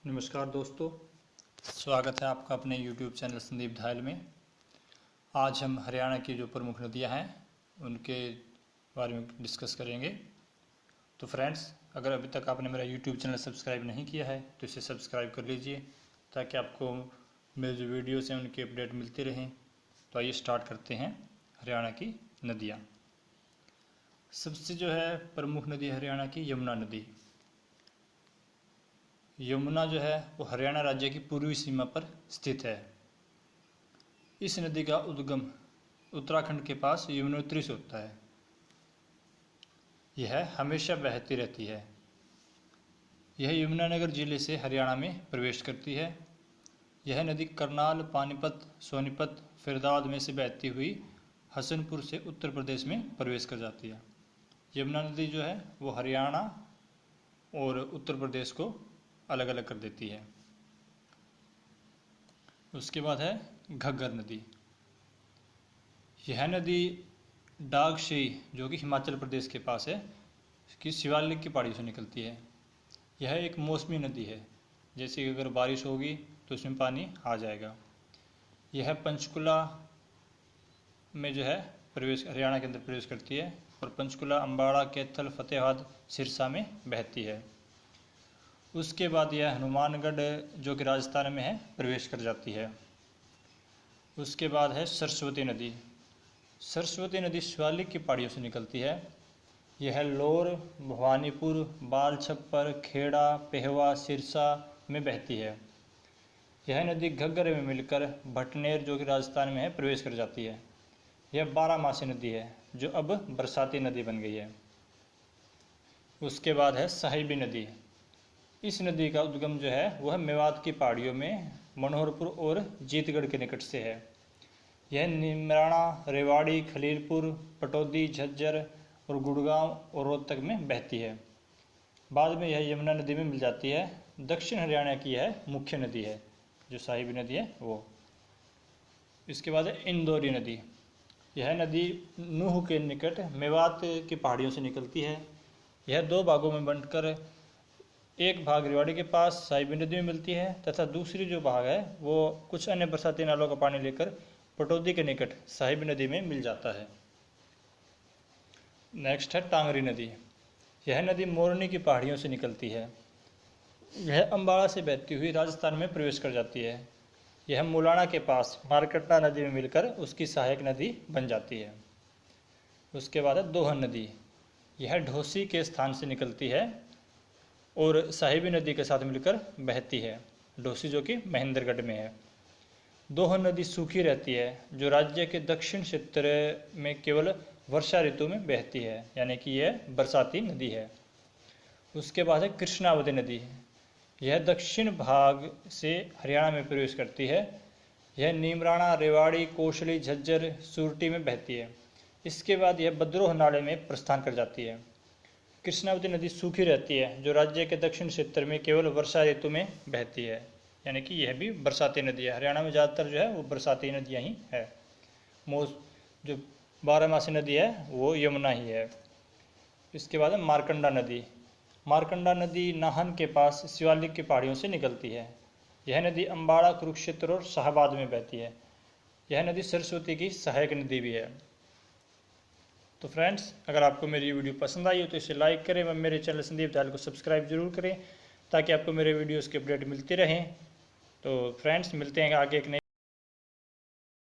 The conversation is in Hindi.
नमस्कार दोस्तों, स्वागत है आपका अपने YouTube चैनल संदीप धायल में। आज हम हरियाणा की जो प्रमुख नदियां हैं उनके बारे में डिस्कस करेंगे। तो फ्रेंड्स, अगर अभी तक आपने मेरा YouTube चैनल सब्सक्राइब नहीं किया है तो इसे सब्सक्राइब कर लीजिए ताकि आपको मेरे जो वीडियोस हैं उनके अपडेट मिलते रहें। तो आइए स्टार्ट करते हैं हरियाणा की नदियाँ। सबसे जो है प्रमुख नदी हरियाणा की यमुना नदी। यमुना जो है वो हरियाणा राज्य की पूर्वी सीमा पर स्थित है। इस नदी का उद्गम उत्तराखंड के पास यमुनोत्री से होता है। यह हमेशा बहती रहती है। यह यमुनानगर जिले से हरियाणा में प्रवेश करती है। यह नदी करनाल, पानीपत, सोनीपत, फिरदाद में से बहती हुई हसनपुर से उत्तर प्रदेश में प्रवेश कर जाती है। यमुना नदी जो है वो हरियाणा और उत्तर प्रदेश को अलग अलग कर देती है। उसके बाद है घग्गर नदी। यह नदी डागशई जो कि हिमाचल प्रदेश के पास है की शिवालिक की पहाड़ी से निकलती है। यह एक मौसमी नदी है, जैसे कि अगर बारिश होगी तो इसमें पानी आ जाएगा। यह पंचकुला में जो है हरियाणा के अंदर प्रवेश करती है और पंचकुला, अम्बाड़ा, कैथल, फतेहाबाद, सिरसा में बहती है। उसके बाद यह हनुमानगढ़ जो कि राजस्थान में है प्रवेश कर जाती है। उसके बाद है सरस्वती नदी। सरस्वती नदी शिवालिक की पहाड़ियों से निकलती है। यह लोर, भवानीपुर, बाल छप्पर, खेड़ा, पेहवा, सिरसा में बहती है। यह नदी घग्गर में मिलकर भटनेर जो कि राजस्थान में है प्रवेश कर जाती है। यह 12 नदी है जो अब बरसाती नदी बन गई है। उसके बाद है साहिबी नदी। इस नदी का उद्गम जो है वह मेवात की पहाड़ियों में मनोहरपुर और जीतगढ़ के निकट से है। यह निमराना, रेवाड़ी, खलीलपुर, पटौदी, झज्जर और गुड़गांव और रोहतक में बहती है। बाद में यह यमुना नदी में मिल जाती है। दक्षिण हरियाणा की यह मुख्य नदी है जो साहिबी नदी है वो। इसके बाद है इंदौरी नदी। यह नदी नूह के निकट मेवात की पहाड़ियों से निकलती है। यह 2 भागों में बंटकर एक भाग रेवाड़ी के पास साहिबी नदी में मिलती है तथा दूसरी जो भाग है वो कुछ अन्य बरसाती नालों का पानी लेकर पटौदी के निकट साहिबी नदी में मिल जाता है। नेक्स्ट है टांगरी नदी। यह नदी मोरनी की पहाड़ियों से निकलती है। यह अम्बाड़ा से बहती हुई राजस्थान में प्रवेश कर जाती है। यह मुलाना के पास मारकंडा नदी में मिलकर उसकी सहायक नदी बन जाती है। उसके बाद है दोहन नदी। यह ढोसी के स्थान से निकलती है और साहिबी नदी के साथ मिलकर बहती है। ढोसी जो कि महेंद्रगढ़ में है। दोहन नदी सूखी रहती है जो राज्य के दक्षिण क्षेत्र में केवल वर्षा ऋतु में बहती है, यानी कि यह बरसाती नदी है। उसके बाद है कृष्णावती नदी। यह दक्षिण भाग से हरियाणा में प्रवेश करती है। यह नीमराणा, रेवाड़ी, कोसली, झज्जर, सुरटी में बहती है। इसके बाद यह बद्रोह नाले में प्रस्थान कर जाती है। कृष्णावती नदी सूखी रहती है जो राज्य के दक्षिण क्षेत्र में केवल वर्षा ऋतु में बहती है, यानी कि यह भी बरसाती नदी है। हरियाणा में ज़्यादातर जो है वो बरसाती नदियाँ ही है। जो 12 नदी है वो यमुना ही है। इसके बाद है मारकंडा नदी। मारकंडा नदी नाहन के पास शिवालिक की पहाड़ियों से निकलती है। यह नदी अम्बाड़ा, कुरुक्षेत्र और शाहबाद में बहती है। यह नदी सरस्वती की सहायक नदी भी है। तो फ्रेंड्स, अगर आपको मेरी वीडियो पसंद आई हो तो इसे लाइक करें व मेरे चैनल संदीप धायल को सब्सक्राइब जरूर करें ताकि आपको मेरे वीडियोस के अपडेट मिलते रहें। तो फ्रेंड्स, मिलते हैं आगे एक नई